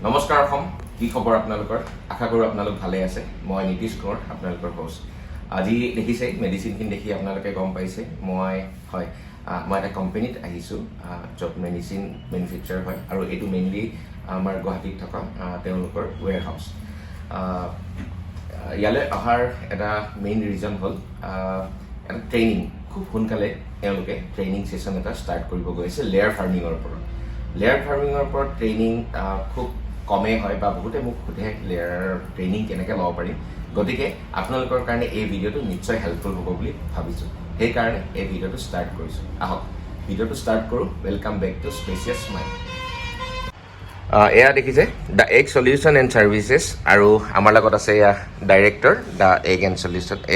নমস্কাৰ অসম কি খবৰ আপোনালোকৰ আশা কৰোঁ আপোনালোক ভালে আছে মই নীতিশ কোঁৱৰ আপোনালোকৰ হোষ্ট আজি দেখিছে মেডিচিনখিনি দেখি আপোনালোকে গম পাইছে মই এটা কোম্পানীত আহিছোঁ য'ত মেডিচিন মেনুফেকচাৰ হয় আৰু এইটো মেইনলি আমাৰ গুৱাহাটীত থকা তেওঁলোকৰ ৱেৰ হাউচ ইয়ালৈ অহাৰ এটা মেইন ৰিজন হ'ল এটা ট্ৰেইনিং খুব সোনকালে তেওঁলোকে ট্ৰেইনিং ছেশ্যন এটা ষ্টাৰ্ট কৰিব গৈ আছে লেয়াৰ ফাৰ্মিঙৰ ওপৰত লেয়াৰ ফাৰ্মিঙৰ ওপৰত ট্ৰেইনিং খুব কমে হয় বা বহুতে মোক সোধে লেয়াৰ ট্ৰেইনিং কেনেকৈ ল'ব পাৰিম গতিকে আপোনালোকৰ কাৰণে এই ভিডিঅ'টো নিশ্চয় হেল্পফুল হ'ব বুলি ভাবিছোঁ সেইকাৰণে এই ভিডিঅ'টো ষ্টাৰ্ট কৰিছোঁ আহক ভিডিঅ'টো ষ্টাৰ্ট কৰোঁ welcome back to spacious mind এয়া দেখিছে the Ag solution and services আৰু আমাৰ লগত আছে এয়া director the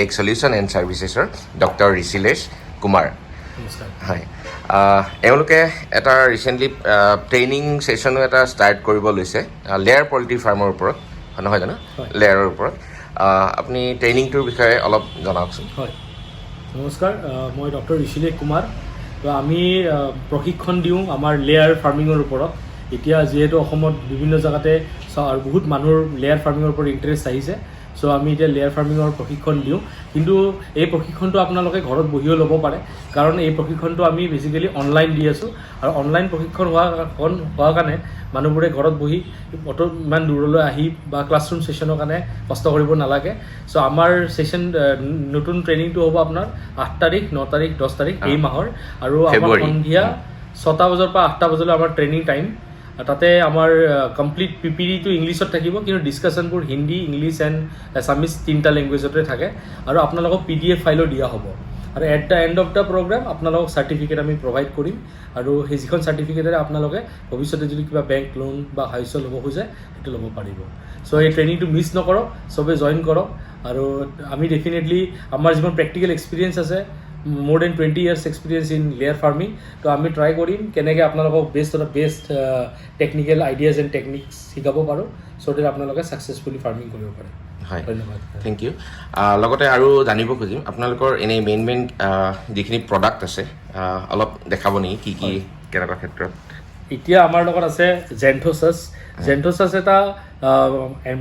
Ag solution and ছাৰ্ভিচেছৰ ডক্টৰ ঋষিলেশ কুমাৰ হয় এওঁলোকে এটা ৰিচেণ্টলি ট্ৰেইনিং ছেশ্যনো এটা ষ্টাৰ্ট কৰিব লৈছে লেয়াৰ পল্ট্ৰি ফাৰ্মৰ ওপৰত নহয় জানো লেয়াৰৰ ওপৰত আপুনি ট্ৰেইনিংটোৰ বিষয়ে অলপ জনাওকচোন হয় নমস্কাৰ মই ডক্টৰ ঋষিলেখ কুমাৰ তো আমি প্ৰশিক্ষণ দিওঁ আমাৰ লেয়াৰ ফাৰ্মিঙৰ ওপৰত এতিয়া যিহেতু অসমত বিভিন্ন জেগাতে আৰু বহুত মানুহৰ লেয়াৰ ফাৰ্মিঙৰ ওপৰত ইণ্টাৰেষ্ট আহিছে চ' আমি এতিয়া লেয়াৰ ফাৰ্মিঙৰ প্ৰশিক্ষণ দিওঁ কিন্তু এই প্ৰশিক্ষণটো আপোনালোকে ঘৰত বহিও ল'ব পাৰে কাৰণ এই প্ৰশিক্ষণটো আমি বেচিকেলি অনলাইন দি আছোঁ আৰু অনলাইন প্ৰশিক্ষণ হোৱাৰ কাৰণে মানুহবোৰে ঘৰত বহি ইমান দূৰলৈ আহি বা ক্লাছৰুম ছেশ্যনৰ কাৰণে কষ্ট কৰিব নালাগে চ' আমাৰ ছেশ্যন নতুন ট্ৰেইনিংটো হ'ব আপোনাৰ 8 তাৰিখ 9 তাৰিখ 10 তাৰিখ এই মাহৰ আৰু আমাৰ সন্ধিয়া 6টা বজাৰ পৰা 8টা বজালৈ আমাৰ ট্ৰেইনিং টাইম তাতে আমাৰ কমপ্লিট পিপিডিটো ইংলিছত থাকিব কিন্তু ডিছকাশ্যনবোৰ হিন্দী ইংলিছ এণ্ড আছামিজ 3টা লেংগুৱেজতে থাকে আৰু আপোনালোকক PDF ফাইলো দিয়া হ'ব আৰু at the end of the program আপোনালোকক চাৰ্টিফিকেট আমি প্ৰভাইড কৰিম আৰু সেই যিখন চাৰ্টিফিকেটেৰে আপোনালোকে ভৱিষ্যতে যদি কিবা বেংক লোন বা হাউচ ল'ব খোজে সেইটো ল'ব পাৰিব চ' এই ট্ৰেইনিংটো মিছ নকৰক চবে জইন কৰক আৰু আমি ডেফিনেটলি আমাৰ যিমান প্ৰেক্টিকেল এক্সপিৰিয়েঞ্চ আছে more than 20 years experience in layer farming তো আমি ট্ৰাই কৰিম কেনেকৈ আপোনালোকক best technical ideas and techniques শিকাব পাৰোঁ চ' ডেট আপোনালোকে ছাকচেছফুলি ফাৰ্মিং কৰিব পাৰে হয় ধন্যবাদ থেংক ইউ লগতে আৰু জানিব খুজিম আপোনালোকৰ এনেই মেইন যিখিনি প্ৰডাক্ট আছে অলপ দেখাব নেকি কি কি কেনেকুৱা ক্ষেত্ৰত এতিয়া আমাৰ লগত আছে জেন্থোছাছ এটা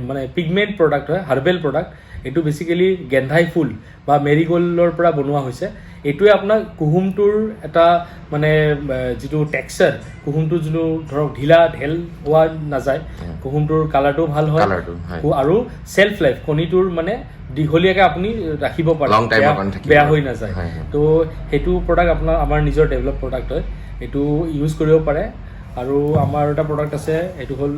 মানে পিগমেণ্ট প্ৰডাক্ট হয় হাৰ্বেল প্ৰডাক্ট এইটো বেচিকেলি গেন্ধাই ফুল বা মেৰিগ'ল্ডৰ পৰা বনোৱা হৈছে এইটোৱে আপোনাৰ কুহুমটোৰ এটা মানে যিটো টেক্সচাৰ কুহুমটো যিটো ধৰক ঢিলা ঢেল হোৱা নাযায় কুহুমটোৰ কালাৰটো ভাল হয় আৰু চেল্ফ লাইফ কণীটোৰ মানে দীঘলীয়াকৈ আপুনি ৰাখিব পাৰে বেয়া হৈ নাযায় তো সেইটো প্ৰডাক্ট আমাৰ নিজৰ ডেভেলপ প্ৰডাক্ট হয় এইটো ইউজ কৰিব পাৰে আৰু আমাৰ এটা প্ৰডাক্ট আছে এইটো হ'ল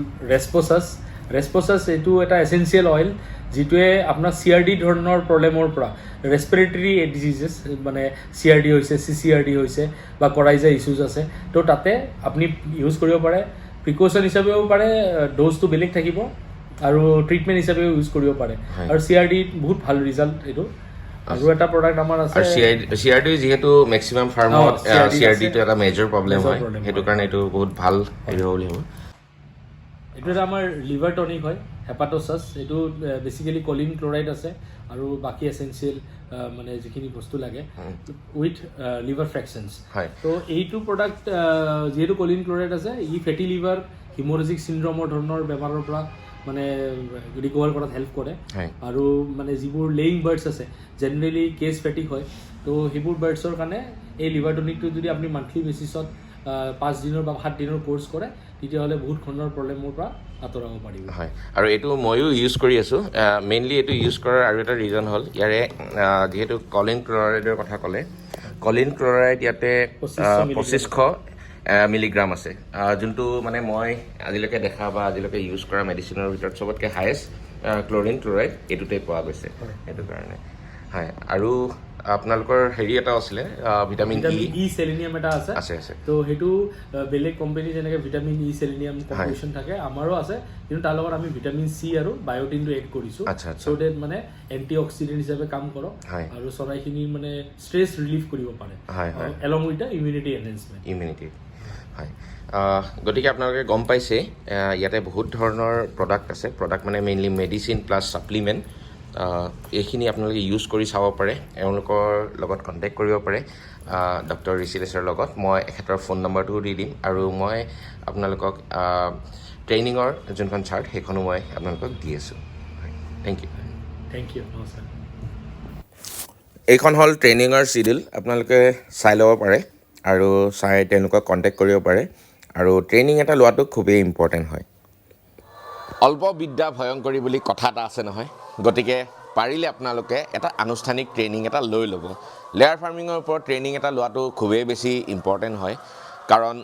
ৰেছপ'ছাছ এইটো এটা এচেঞ্চিয়েল অইল যিটোৱে আপোনাৰ CRD ধৰণৰ প্ৰব্লেমৰ পৰা ৰেছপিৰেটৰী ডিজিজেছ মানে CRD হৈছে CCRD হৈছে বা কৰাইজা ইছ্যুজ আছে তো তাতে আপুনি ইউজ কৰিব পাৰে প্ৰিকশ্যন হিচাপেও পাৰে ড'জটো বেলেগ থাকিব আৰু ট্ৰিটমেণ্ট হিচাপেও ইউজ কৰিব পাৰে আৰু CRD বহুত ভাল ৰিজাল্ট এইটো আৰু এটা প্ৰডাক্ট আমাৰ আছে CRD যিহেতু মেক্সিমাম ফাৰ্মত CRDটো এটা মেজৰ প্ৰব্লেম হয় সেইটো কাৰণে এইটো বহুত ভাল হেৰি বুলি হ'ব এইটো এটা আমাৰ লিভাৰ টনিক হয় হেপাট'ছাছ এইটো বেচিকেলি কলিন ক্লৰাইড আছে আৰু বাকী এচেঞ্চিয়েল মানে যিখিনি বস্তু লাগে উইথ লিভাৰ ফ্ৰেকশ্যনছ তো এইটো প্ৰডাক্ট যিহেতু কলিন ক্লৰাইড আছে ই ফেটি লিভাৰ হিমৰেজিক চিণ্ড্ৰমৰ ধৰণৰ বেমাৰৰ পৰা মানে ৰিকভাৰ কৰাত হেল্প কৰে আৰু মানে যিবোৰ লেয়িং বাৰ্ডছ আছে জেনেৰেলি কেছ ফেটিক হয় তো সেইবোৰ বাৰ্ডছৰ কাৰণে এই লিভাৰ টনিকটো যদি আপুনি মান্থলি বেচিছত 5 দিনৰ বা 7 দিনৰ কোৰ্চ কৰে তেতিয়াহ'লে বহুত ধৰণৰ প্ৰব্লেমৰ পৰা আঁতৰাব পাৰিব হয় আৰু এইটো ময়ো ইউজ কৰি আছোঁ মেইনলি এইটো ইউজ কৰাৰ আৰু এটা ৰিজন হ'ল ইয়াৰে যিহেতু কলিন ক্লৰাইডৰ কথা ক'লে কলিন ক্লৰাইড ইয়াতে 2500 মিলিগ্ৰাম আছে যোনটো মানে মই আজিলৈকে দেখা বা আজিলৈকে ইউজ কৰা মেডিচিনৰ ভিতৰত চবতকৈ হায়েষ্ট ক্লৰিন ক্লৰাইড এইটোতে পোৱা গৈছে সেইটো কাৰণে হয় আৰু আপোনালোকৰ হেৰি এটা আছিলে ভিটামিন ই চেলিনিয়াম এটা আছে তো সেইটো বেলেগ কোম্পানী যেনেকৈ ভিটামিন ই চেলিনিয়াম কম্পজিশ্যন থাকে আমাৰো আছে কিন্তু তাৰ লগত আমি ভিটামিন চি আৰু বায়'টিনটো এড কৰিছোঁ চ' ডেট মানে এণ্টি অক্সিডেণ্ট হিচাপে কাম কৰক আৰু চৰাইখিনিৰ মানে ষ্ট্ৰেছ ৰিলিফ কৰিব পাৰে along with the immunity enhancement হয় গতিকে আপোনালোকে গম পাইছে ইয়াতে বহুত ধৰণৰ প্ৰডাক্ট আছে প্ৰডাক্ট মানে মেইনলি মেডিচিন প্লাছ ছাপ্লিমেণ্ট এইখিনি আপোনালোকে ইউজ কৰি চাব পাৰে এওঁলোকৰ লগত কণ্টেক্ট কৰিব পাৰে ডক্টৰ ঋষিলেশৰ লগত মই এখেতৰ ফোন নম্বৰটোও দি দিম আৰু মই আপোনালোকক ট্ৰেইনিঙৰ যোনখন চাৰ্ট সেইখনো মই আপোনালোকক দি আছোঁ থেংক ইউ নমস্কাৰ এইখন হ'ল ট্ৰেইনিঙৰ চিডিউল আপোনালোকে চাই ল'ব পাৰে আৰু চাই তেওঁলোকক কণ্টেক্ট কৰিব পাৰে আৰু ট্ৰেইনিং এটা লোৱাটো খুবেই ইম্পৰ্টেণ্ট হয় অল্প বিদ্যা ভয়ংকৰী বুলি কথা এটা আছে নহয় গতিকে পাৰিলে আপোনালোকে এটা আনুষ্ঠানিক ট্ৰেইনিং এটা লৈ ল'ব লেয়াৰ ফাৰ্মিঙৰ ওপৰত ট্ৰেইনিং এটা লোৱাটো খুবেই বেছি ইম্পৰ্টেণ্ট হয় কাৰণ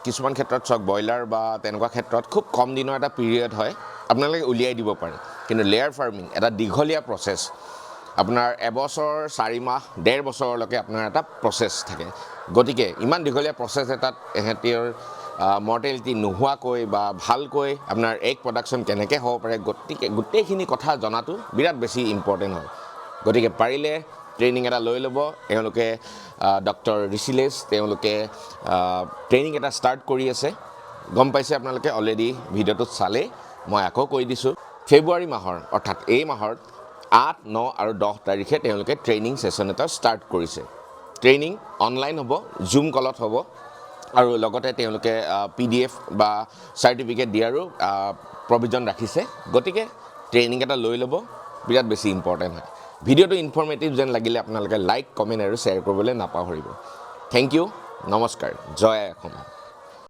কিছুমান ক্ষেত্ৰত চাওক ব্ৰইলাৰ বা তেনেকুৱা ক্ষেত্ৰত খুব কম দিনৰ এটা পিৰিয়ড হয় আপোনালোকে উলিয়াই দিব পাৰে কিন্তু লেয়াৰ ফাৰ্মিং এটা দীঘলীয়া প্ৰচেছ আপোনাৰ এবছৰ 4 মাহ 1.5 বছৰলৈকে আপোনাৰ এটা প্ৰচেছ থাকে গতিকে ইমান দীঘলীয়া প্ৰচেছ এটাত এহেঁতিৰ মৰ্টেলিটি নোহোৱাকৈ বা ভালকৈ আপোনাৰ এগ প্ৰডাকশ্যন কেনেকৈ হ'ব পাৰে গতিকে গোটেইখিনি কথা জনাটো বিৰাট বেছি ইম্পৰ্টেণ্ট হয় গতিকে পাৰিলে ট্ৰেইনিং এটা লৈ ল'ব এওঁলোকে ডক্টৰ ঋষিলেশ তেওঁলোকে ট্ৰেইনিং এটা ষ্টাৰ্ট কৰি আছে গম পাইছে আপোনালোকে অলৰেডি ভিডিঅ'টোত চালেই মই আকৌ কৈ দিছোঁ ফেব্ৰুৱাৰী মাহৰ অৰ্থাৎ এই মাহৰ 8, 9 আৰু 10 তাৰিখে তেওঁলোকে ট্ৰেইনিং ছেশ্যন এটা ষ্টাৰ্ট কৰিছে ট্ৰেইনিং অনলাইন হ'ব জুম কলত হ'ব আৰু লগতে তেওঁলোকে PDF বা চাৰ্টিফিকেট দিয়াৰো প্ৰভিজন ৰাখিছে গতিকে ট্ৰেইনিং এটা লৈ ল'ব বিৰাট বেছি ইম্পৰ্টেণ্ট হয় ভিডিঅ'টো ইনফৰ্মেটিভ যেন লাগিলে আপোনালোকে লাইক কমেণ্ট আৰু শ্বেয়াৰ কৰিবলৈ নাপাহৰিব থেংক ইউ নমস্কাৰ জয় অসম